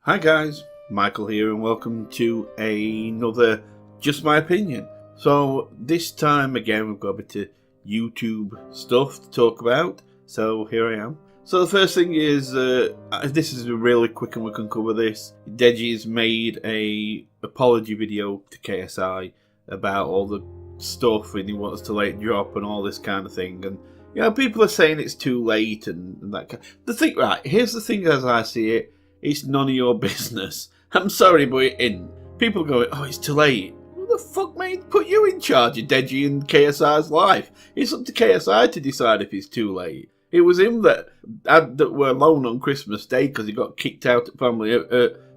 Hi guys, Michael here and welcome to another Just My Opinion. So this time again we've got a bit of YouTube stuff to talk about, so here I am. So the first thing is, this is a really quick and we can cover this. Deji's made a apology video to KSI about all the stuff and he wants to let it drop and all this kind of thing, and you know, people are saying it's too late and that kind of... The thing, right, here's the thing as I see it. It's none of your business. I'm sorry, but it isn't. People are going, oh, it's too late. Who the fuck made put you in charge of Deji and KSI's life? It's up to KSI to decide if it's too late. It was him that were alone on Christmas Day because he got kicked out at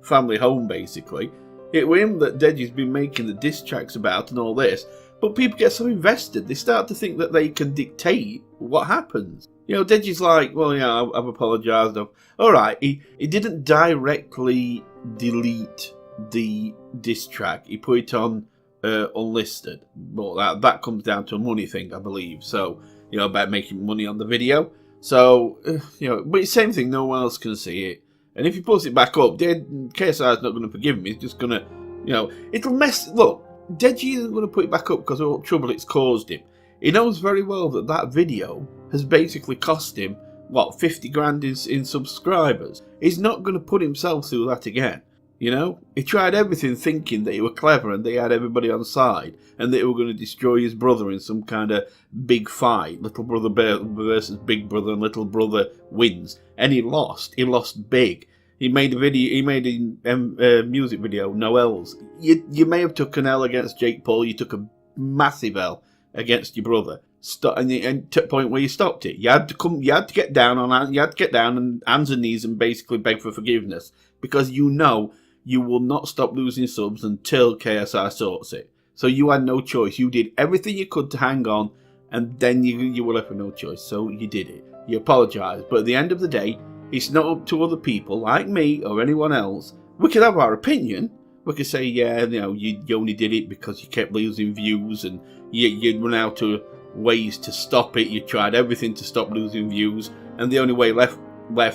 family home, basically. It was him that Deji's been making the diss tracks about and all this. But people get so invested, they start to think that they can dictate what happens. You know, Deji's like, well, yeah, I've apologised. Alright, he didn't directly delete the diss track. He put it on unlisted. But that comes down to a money thing, I believe. So, you know, about making money on the video. So, you know, but it's the same thing, no one else can see it. And if he puts it back up, KSI's not going to forgive him. He's just going to, you know, it'll mess... Look, Deji isn't going to put it back up because of all the trouble it's caused him. He knows very well that that video has basically cost him, what, 50 grand in subscribers. He's not going to put himself through that again, you know? He tried everything thinking that he were clever and they had everybody on side and that they were going to destroy his brother in some kind of big fight. Little brother versus big brother and little brother wins. And he lost. He lost big. He made a video. He made a music video, Noel's. You may have took an L against Jake Paul. You took a massive L against your brother. And to the point where you stopped it. You had to get down on hands and knees and basically beg for forgiveness because you know you will not stop losing subs until KSI sorts it. So you had no choice. You did everything you could to hang on, and then you were left with no choice. So you did it. You apologised, but at the end of the day, it's not up to other people like me or anyone else. We could have our opinion. We could say, yeah, you know, you only did it because you kept losing views and you'd run out of ways to stop it. You tried everything to stop losing views, and the only way left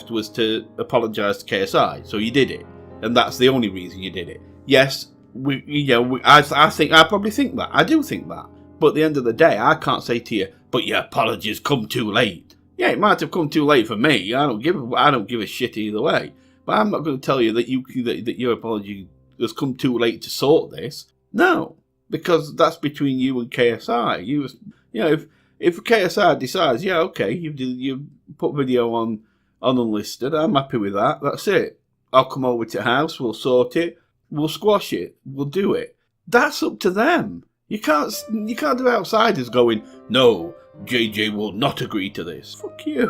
was to apologise to KSI. So you did it, and that's the only reason you did it. Yes, I probably think that. I do think that. But at the end of the day, I can't say to you, but your apologies come too late. Yeah, it might have come too late for me. I don't give a shit either way. But I'm not going to tell you that your apology has come too late to sort this. No, because that's between you and KSI. You know, if KSI decides, yeah, okay, you put video on unlisted, I'm happy with that. That's it. I'll come over to the house. We'll sort it. We'll squash it. We'll do it. That's up to them. You can't do outsiders going, no, JJ will not agree to this. Fuck you.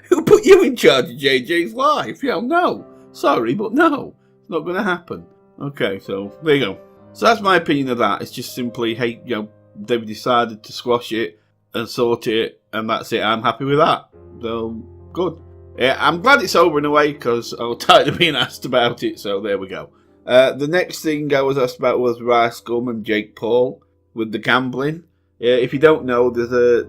Who put you in charge of JJ's life? You know, no. Sorry, but no. It's not going to happen. Okay, so there you go. So that's my opinion of that. It's just simply, hey, you know, they've decided to squash it and sort it, and that's it. I'm happy with that. So, good. Yeah, I'm glad it's over in a way because I was tired of being asked about it, so there we go. The next thing I was asked about was Ricegum and Jake Paul with the gambling. If you don't know, there's a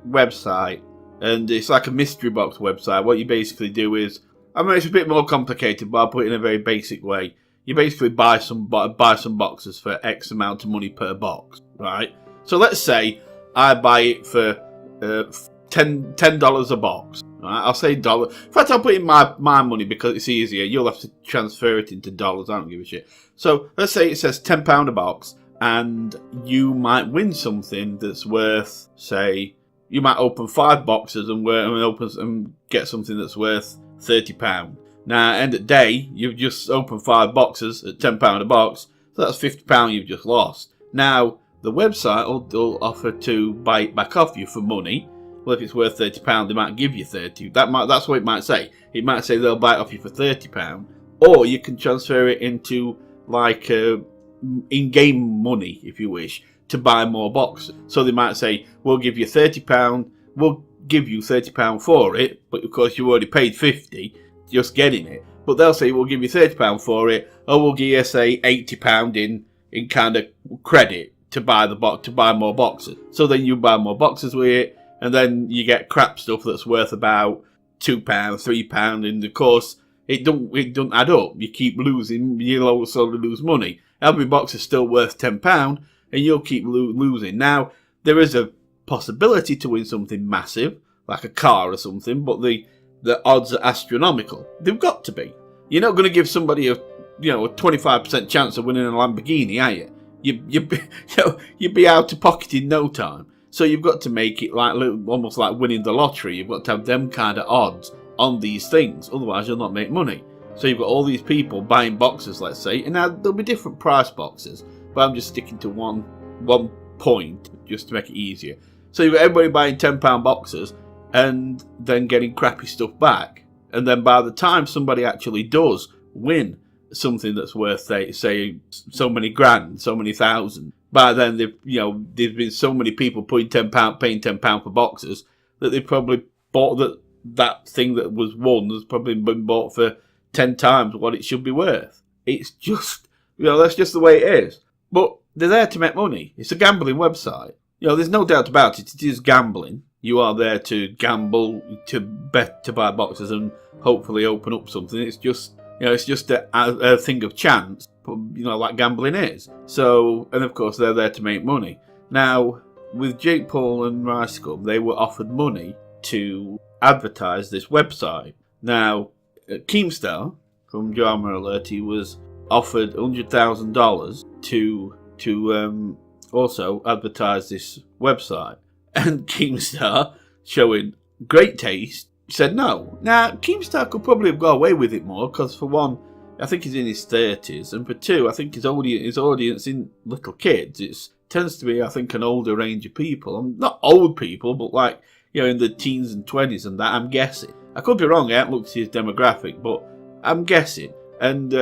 website, and it's like a mystery box website. What you basically do is, I mean, it's a bit more complicated, but I'll put it in a very basic way. You basically buy some boxes for X amount of money per box, right? So let's say I buy it for $10 a box. Right? I'll say $1. In fact, I'll put in my money because it's easier. You'll have to transfer it into dollars. I don't give a shit. So let's say it says £10 a box. And you might win something that's worth, say, you might open 5 boxes and get something that's worth £30. Now, end of the day, you've just opened 5 boxes at £10 a box, so that's £50 you've just lost. Now, the website will offer to buy it back off you for money. Well, if it's worth £30, they might give you £30. That's what it might say. It might say they'll buy it off you for £30, or you can transfer it into like in-game money, if you wish, to buy more boxes. So they might say, we'll give you £30, we'll give you £30 for it, but of course you already paid $50 just getting it. But they'll say, we'll give you £30 for it, or we'll give you, say, £80 in kind of credit to buy to buy more boxes. So then you buy more boxes with it, and then you get crap stuff that's worth about £2, £3, and of course, it don't add up. You keep losing, you'll slowly lose money. Every box is still worth £10, and you'll keep losing. Now, there is a possibility to win something massive, like a car or something, but the odds are astronomical. They've got to be. You're not going to give somebody a 25% chance of winning a Lamborghini, are you? You'd be out of pocket in no time. So you've got to make it like almost like winning the lottery. You've got to have them kind of odds on these things, otherwise you'll not make money. So you've got all these people buying boxes, let's say, and now there'll be different price boxes, but I'm just sticking to one point just to make it easier. So you've got everybody buying £10 boxes and then getting crappy stuff back, and then by the time somebody actually does win something that's worth, say so many grand, so many thousand, by then there's been so many people paying £10 for boxes that they've probably bought that thing that was won has probably been bought for 10 times what it should be worth. It's just, that's just the way it is. But they're there to make money. It's a gambling website. There's no doubt about it. It is gambling. You are there to gamble, to bet, to buy boxes and hopefully open up something. It's just, it's just a thing of chance, like gambling is. So, and of course, they're there to make money. Now, with Jake Paul and Ricegum, they were offered money to advertise this website. Now, Keemstar from Drama Alert, he was offered $100,000 to also advertise this website. And Keemstar, showing great taste, said no. Now, Keemstar could probably have got away with it more, because for one, I think he's in his 30s, and for two, I think his audience in little kids, it tends to be, I think, an older range of people. Not old people, but like, in the teens and 20s and that, I'm guessing. I could be wrong, I haven't looked at his demographic, but I'm guessing. And,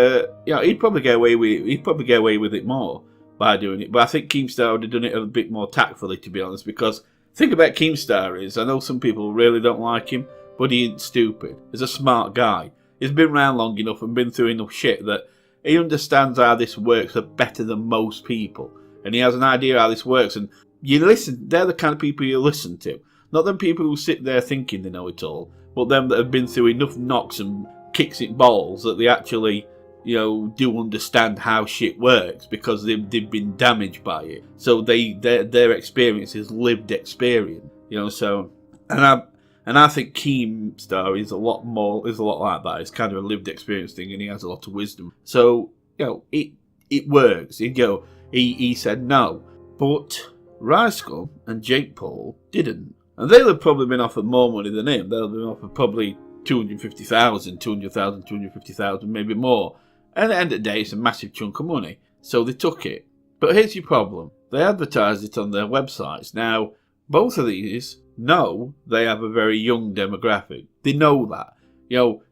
he'd probably get away with it more by doing it. But I think Keemstar would have done it a bit more tactfully, to be honest, because the thing about Keemstar is, I know some people really don't like him, but he ain't stupid. He's a smart guy. He's been around long enough and been through enough shit that he understands how this works better than most people. And he has an idea how this works. And you listen, they're the kind of people you listen to. Not them people who sit there thinking they know it all, but them that have been through enough knocks and kicks in balls that they actually, do understand how shit works because they've been damaged by it. So their experience is lived experience, So, and I think Keemstar is a lot like that. It's kind of a lived experience thing, and he has a lot of wisdom. So, it works. He said no, but Ricegum and Jake Paul didn't. And they'll have probably been offered more money than him. They'll have been offered probably 250,000, 250,000, maybe more. And at the end of the day, it's a massive chunk of money. So they took it. But here's your problem. They advertised it on their websites. Now, both of these know they have a very young demographic. They know that.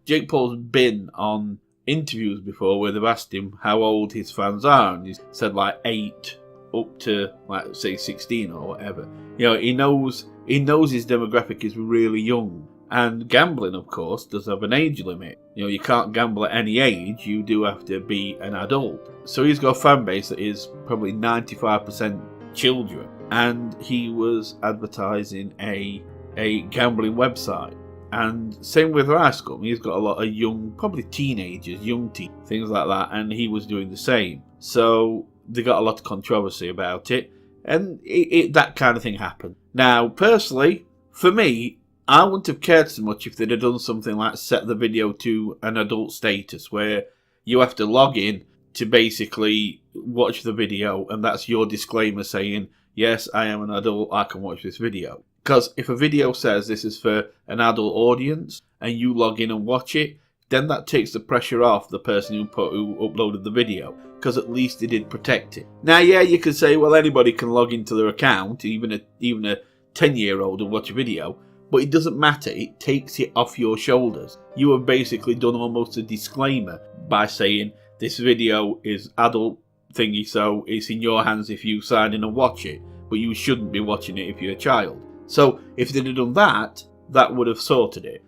Jake Paul's been on interviews before where they've asked him how old his fans are. And he's said like 8 up to, like, say 16 or whatever. He knows his demographic is really young. And gambling, of course, does have an age limit. You can't gamble at any age. You do have to be an adult. So he's got a fan base that is probably 95% children. And he was advertising a gambling website. And same with Ricegum. He's got a lot of young, probably teenagers, young teens, things like that. And he was doing the same. So they got a lot of controversy about it. And that kind of thing happened. Now, personally, for me, I wouldn't have cared so much if they'd have done something like set the video to an adult status where you have to log in to basically watch the video, and that's your disclaimer saying, yes, I am an adult, I can watch this video. Because if a video says this is for an adult audience and you log in and watch it, then that takes the pressure off the person who uploaded the video, because at least they did protect it. Now, yeah, you could say, well, anybody can log into their account, even a 10-year-old, and watch a video. But it doesn't matter, it takes it off your shoulders. You have basically done almost a disclaimer by saying this video is adult thingy, so it's in your hands if you sign in and watch it, but you shouldn't be watching it if you're a child. So if they'd have done that, that would have sorted it.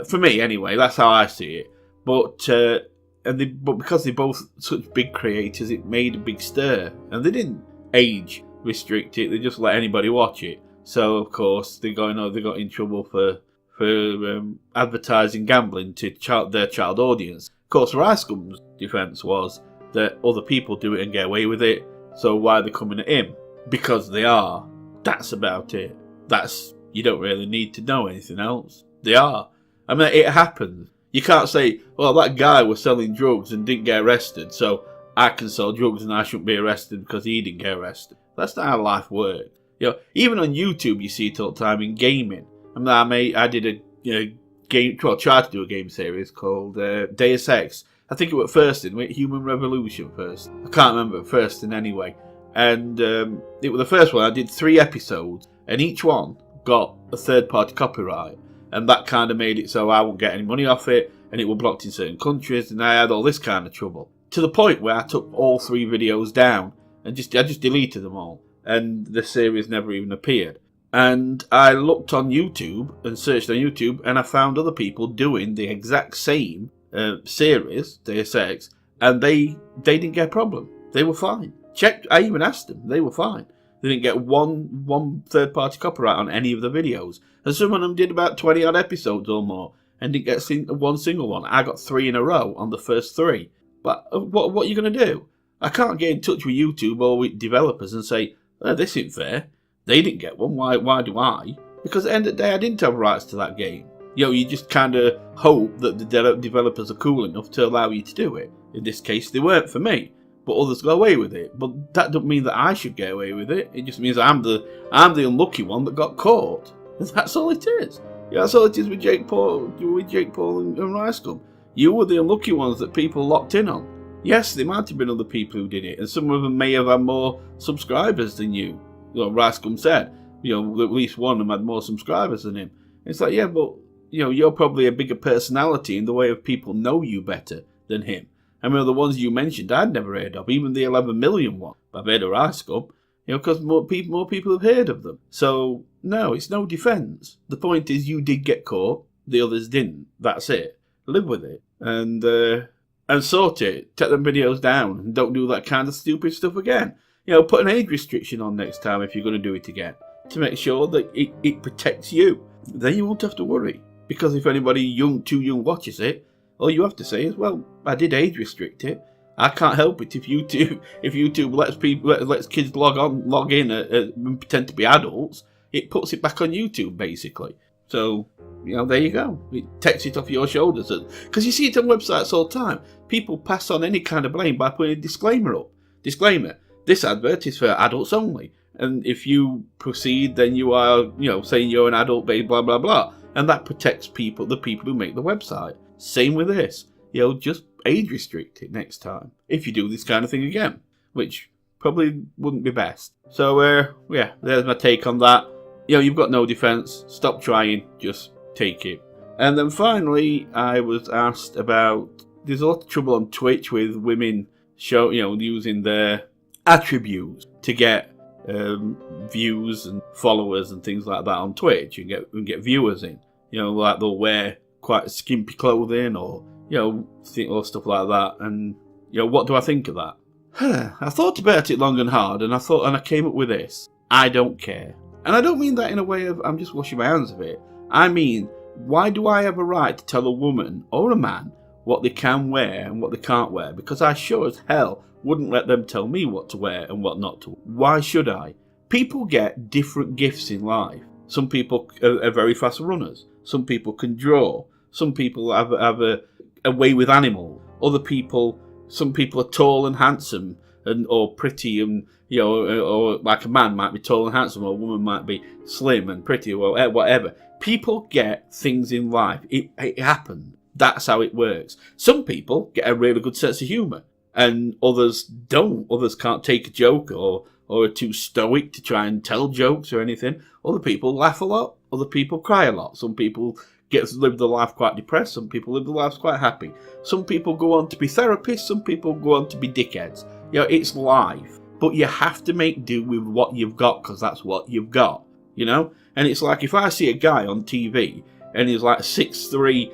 For me, anyway, that's how I see it. But because they're both such big creators, it made a big stir. And they didn't age restrict it, they just let anybody watch it. So, of course, they got in trouble for advertising gambling to their child audience. Of course, Ricegum's defence was that other people do it and get away with it, so why are they coming at him? Because they are. That's about it. You don't really need to know anything else. They are. I mean, it happens. You can't say, well, that guy was selling drugs and didn't get arrested, so I can sell drugs and I shouldn't be arrested because he didn't get arrested. That's not how life works. Even on YouTube, you see it all the time in gaming. I did a tried to do a game series called Deus Ex. I think it was first in Human Revolution first. I can't remember first in anyway. And it was the first one. I did 3 episodes, and each one got a third-party copyright, and that kind of made it so I wouldn't get any money off it, and it was blocked in certain countries, and I had all this kind of trouble. To the point where I took all 3 videos down, and I just deleted them all, and the series never even appeared. And I looked on YouTube and searched on YouTube, and I found other people doing the exact same series, Deus Ex, and they didn't get a problem. They were fine. I even asked them. They were fine. They didn't get one third-party copyright on any of the videos. And some of them did about 20-odd episodes or more and didn't get one single one. I got 3 in a row on the first 3. But what are you going to do? I can't get in touch with YouTube or with developers and say, this isn't fair. They didn't get one. Why do I? Because at the end of the day, I didn't have rights to that game. You just kind of hope that the developers are cool enough to allow you to do it. In this case, they weren't for me. But others got away with it. But that doesn't mean that I should get away with it. It just means I'm the unlucky one that got caught. And that's all it is. That's all it is with Jake Paul and Ricegum. You were the unlucky ones that people locked in on. Yes, there might have been other people who did it, and some of them may have had more subscribers than you. Ricegum said, at least one of them had more subscribers than him. It's like, yeah, but you're probably a bigger personality in the way of people know you better than him. I mean, the ones you mentioned, I'd never heard of, even the 11 million one. I've heard of Ricegum, because more people have heard of them. So, no, it's no defence. The point is, you did get caught, the others didn't. That's it. Live with it. And sort it. Take them videos down, and don't do that kind of stupid stuff again. Put an age restriction on next time if you're going to do it again, to make sure that it protects you. Then you won't have to worry. Because if anybody too young watches it, all you have to say is, well, I did age restrict it. I can't help it if YouTube lets kids log in and pretend to be adults. It puts it back on YouTube, basically. So, there you go. It takes it off your shoulders. Because you see it on websites all the time. People pass on any kind of blame by putting a disclaimer up. Disclaimer, this advert is for adults only. And if you proceed, then you are, saying you're an adult, blah, blah, blah. And that protects the people who make the website. Same with this. Just age restrict it next time. If you do this kind of thing again. Which probably wouldn't be best. So, there's my take on that. You've got no defence. Stop trying. Just take it. And then finally, I was asked about... There's a lot of trouble on Twitch with women using their attributes to get views and followers and things like that on Twitch and get viewers in. Like they'll wear quite skimpy clothing or stuff like that. And what do I think of that? I thought about it long and hard, and I came up with this. I don't care. And I don't mean that in a way of I'm just washing my hands of it. I mean, why do I have a right to tell a woman or a man what they can wear and what they can't wear? Because I sure as hell wouldn't let them tell me what to wear and what not to wear. Why should I? People get different gifts in life. Some people are very fast runners. Some people can draw. Some people have a way with animals. Some people are tall and handsome or pretty and, or like a man might be tall and handsome or a woman might be slim and pretty or whatever. People get things in life. It happens. That's how it works. Some people get a really good sense of humour and others don't. Others can't take a joke or are too stoic to try and tell jokes or anything. Other people laugh a lot. Other people cry a lot. Some people live their life quite depressed. Some people live their lives quite happy. Some people go on to be therapists. Some people go on to be dickheads. It's life. But you have to make do with what you've got because that's what you've got. And it's like if I see a guy on TV and he's like 6'3",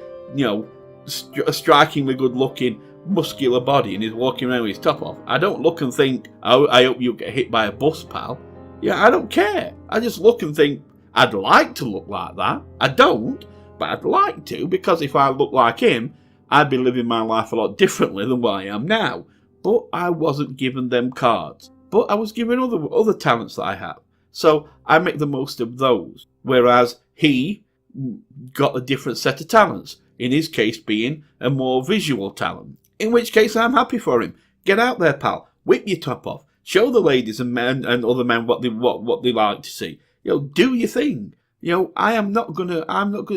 a strikingly good looking, muscular body and he's walking around with his top off, I don't look and think, oh, I hope you get hit by a bus, pal. I don't care. I just look and think, I'd like to look like that. I don't, but I'd like to, because if I looked like him, I'd be living my life a lot differently than what I am now. But I wasn't given them cards. But I was given other talents that I have. So I make the most of those. Whereas he got a different set of talents. In his case being a more visual talent. In which case I'm happy for him. Get out there, pal. Whip your top off. Show the ladies and men and other men what they like to see. Do your thing. I'm not gonna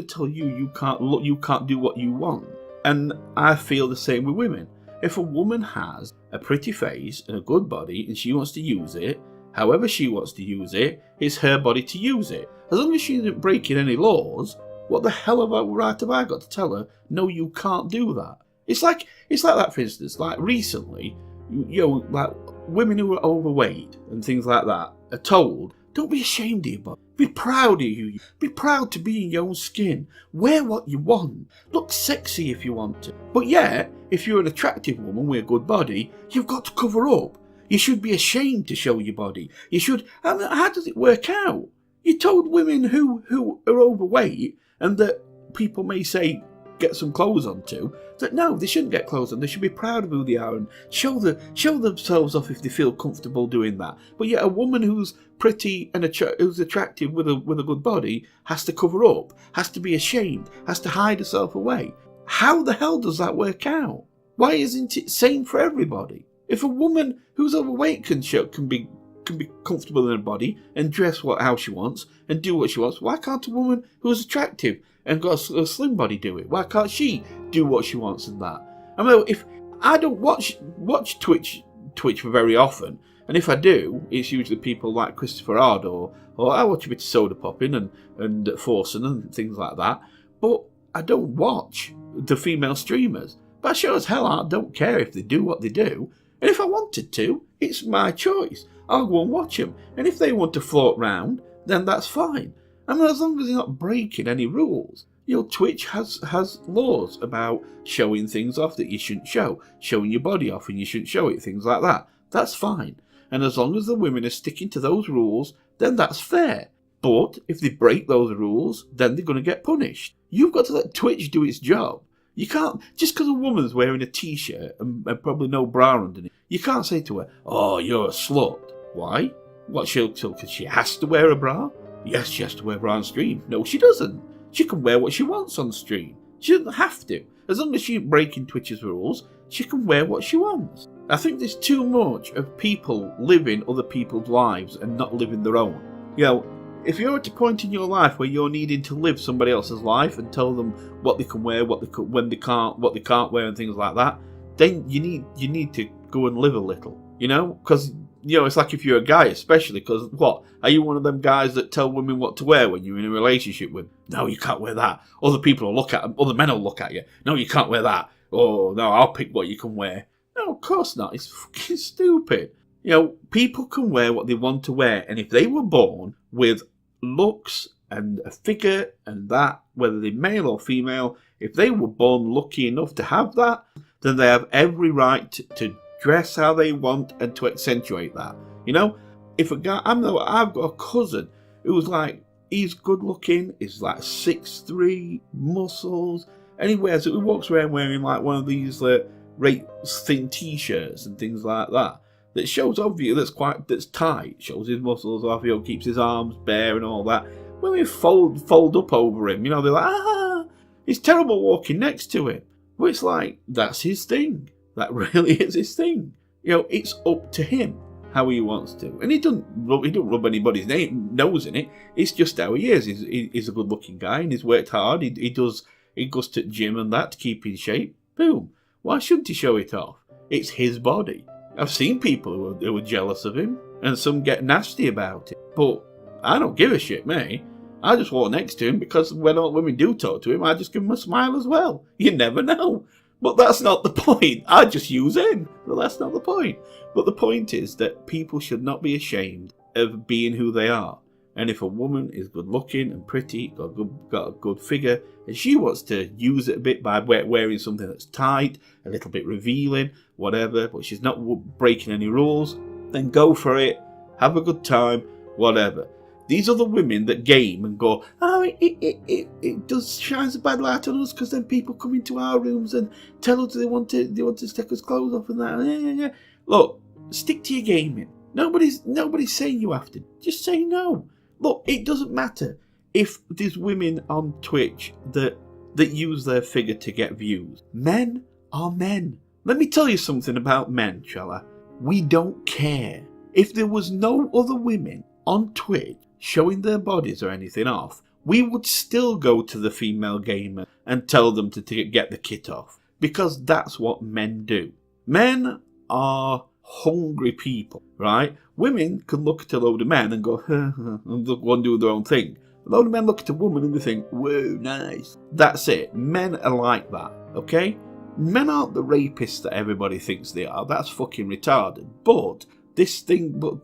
tell you can't do what you want. And I feel the same with women. If a woman has a pretty face and a good body and she wants to use it, however she wants to use it, it's her body to use it. As long as she isn't breaking any laws, what the hell right have I got to tell her, no, you can't do that? It's like that, for instance, like recently, like women who are overweight and things like that are told, don't be ashamed of your body. Be proud of you. Be proud to be in your own skin. Wear what you want. Look sexy if you want to. But yeah, if you're an attractive woman with a good body, you've got to cover up. You should be ashamed to show your body. You should. How does it work out? You told women who are overweight and that people may say get some clothes on to, that no, they shouldn't get clothes on. They should be proud of who they are and show themselves off if they feel comfortable doing that. But yet a woman who's pretty and who's attractive with a good body has to cover up, has to be ashamed, has to hide herself away. How the hell does that work out? Why isn't it same for everybody? If a woman who's overweight can be comfortable in her body and dress how she wants and do what she wants, why can't a woman who's attractive and got a slim body do it? Why can't she do what she wants and that? I mean, if I don't watch Twitch very often, and if I do, it's usually people like Christopher Ard or I watch a bit of Soda Popping and Forsen and things like that. But I don't watch the female streamers. But I sure as hell don't care if they do what they do. And if I wanted to, it's my choice. I'll go and watch them. And if they want to float round, then that's fine. I mean, as long as they're not breaking any rules. Twitch has laws about showing things off that you shouldn't show, showing your body off and you shouldn't show it, things like that. That's fine. And as long as the women are sticking to those rules, then that's fair. But if they break those rules, then they're going to get punished. You've got to let Twitch do its job. You can't, just because a woman's wearing a t-shirt and probably no bra underneath, you can't say to her, oh, you're a slut. Why? What, because she has to wear a bra? Yes, she has to wear a bra on stream. No, she doesn't. She can wear what she wants on stream. She doesn't have to. As long as she ain't breaking Twitch's rules, she can wear what she wants. I think there's too much of people living other people's lives and not living their own. If you're at a point in your life where you're needing to live somebody else's life and tell them what they can wear, what they can't wear, and things like that, then you need to go and live a little. Because it's like if you're a guy, especially, because what? Are you one of them guys that tell women what to wear when you're in a relationship with? No, you can't wear that. Other people will look at them. Other men will look at you. No, you can't wear that. Oh, no, I'll pick what you can wear. No, of course not. It's fucking stupid. People can wear what they want to wear. And if they were born with looks and a figure and that, whether they're male or female, if they were born lucky enough to have that, then they have every right to dress how they want and to accentuate that. If a guy, I've got a cousin who's like, he's good looking, he's like 6'3", muscles, and he walks around wearing like one of these thin t-shirts and things like that. That shows that's tight, shows his muscles off, keeps his arms bare and all that. When we fold up over him, they're like, it's terrible walking next to him. But it's like, that's his thing. That really is his thing. It's up to him how he wants to. And he don't rub anybody's nose in it. It's just how he is. He's a good looking guy and he's worked hard. He goes to the gym and that to keep in shape. Boom. Why shouldn't he show it off? It's his body. I've seen people who are jealous of him, and some get nasty about it. But I don't give a shit, mate. I just walk next to him because when all women do talk to him, I just give him a smile as well. You never know. But that's not the point. I just use him. But that's not the point. But the point is that people should not be ashamed of being who they are. And if a woman is good looking and pretty, got a good figure, and she wants to use it a bit by wearing something that's tight, a little bit revealing, whatever, but she's not breaking any rules, then go for it, have a good time, whatever. These other women that game and go, oh, it does shines a bad light on us because then people come into our rooms and tell us they want to take us clothes off and that. Yeah. Look, stick to your gaming. Nobody's saying you have to. Just say no. Look, it doesn't matter if there's women on Twitch that use their figure to get views. Men are men. Let me tell you something about men, shall I? We don't care. If there was no other women on Twitch showing their bodies or anything off, we would still go to the female gamer and tell them to get the kit off. Because that's what men do. Men are hungry people, right? Women can look at a load of men and go, and go and do their own thing. A load of men look at a woman and they think, whoa, nice. That's it. Men are like that, okay? Men aren't the rapists that everybody thinks they are. That's fucking retarded. But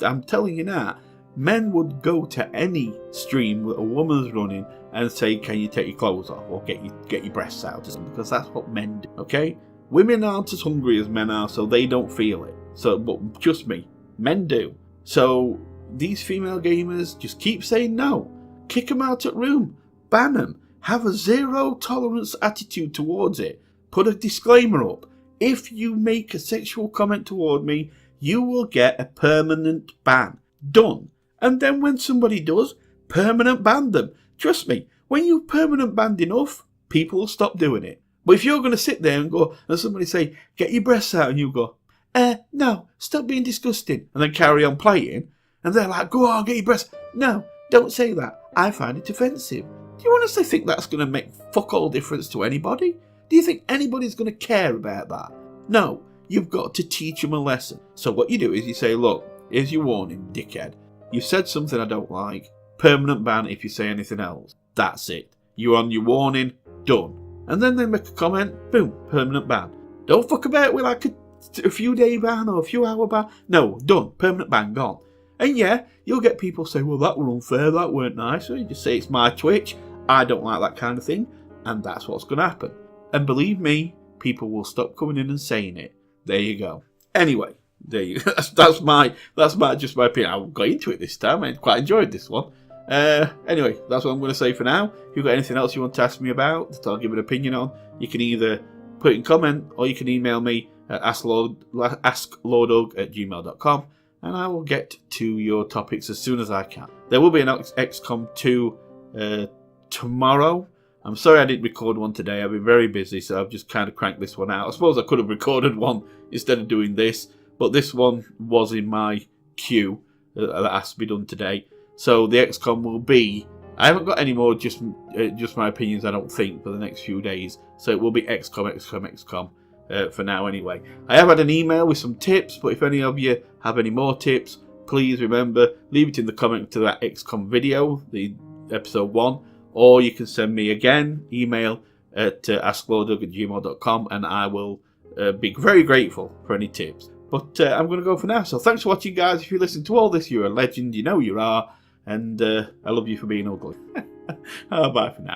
I'm telling you now, men would go to any stream that a woman's running and say, can you take your clothes off or get your breasts out, because that's what men do, okay? Women aren't as hungry as men are, so they don't feel it. So, but trust me, men do. So these female gamers just keep saying no. Kick them out of room. Ban them. Have a zero tolerance attitude towards it. Put a disclaimer up. If you make a sexual comment toward me, you will get a permanent ban. Done. And then when somebody does, permanent ban them. Trust me, when you permanent banned enough, people will stop doing it. But if you're going to sit there and go, and somebody say, get your breasts out, and you go, no, stop being disgusting, and then carry on playing, and they're like, go on, get your breasts. No, don't say that. I find it offensive. Do you honestly think that's going to make fuck all difference to anybody? Do you think anybody's going to care about that? No, you've got to teach them a lesson. So what you do is you say, look, here's your warning, dickhead. You said something I don't like. Permanent ban if you say anything else. That's it. You're on your warning. Done. And then they make a comment. Boom. Permanent ban. Don't fuck about with like a few day ban or a few hour ban. No. Done. Permanent ban. Gone. And yeah, you'll get people say, well, that were unfair. That weren't nice. So you just say, it's my Twitch. I don't like that kind of thing. And that's what's going to happen. And believe me, people will stop coming in and saying it. There you go. Anyway. There you go. That's my just my opinion. I won't go into it this time. I quite enjoyed this one. Anyway, that's what I'm going to say for now. If you've got anything else you want to ask me about that I'll give an opinion on, you can either put it in comment or you can email me at asklordug@gmail.com and I will get to your topics as soon as I can. There will be an XCOM 2 tomorrow. I'm sorry I didn't record one today. I've been very busy, so I've just kind of cranked this one out. I suppose I could have recorded one instead of doing this. But this one was in my queue that has to be done today. So the XCOM will be... I haven't got any more just my opinions, I don't think, for the next few days. So it will be XCOM for now anyway. I have had an email with some tips, but if any of you have any more tips, please remember, leave it in the comment to that XCOM video, the episode 1. Or you can send me again, email at asklordug@gmail.com and I will be very grateful for any tips. But I'm going to go for now. So thanks for watching, guys. If you listen to all this, you're a legend. You know you are. And I love you for being ugly. Bye for now.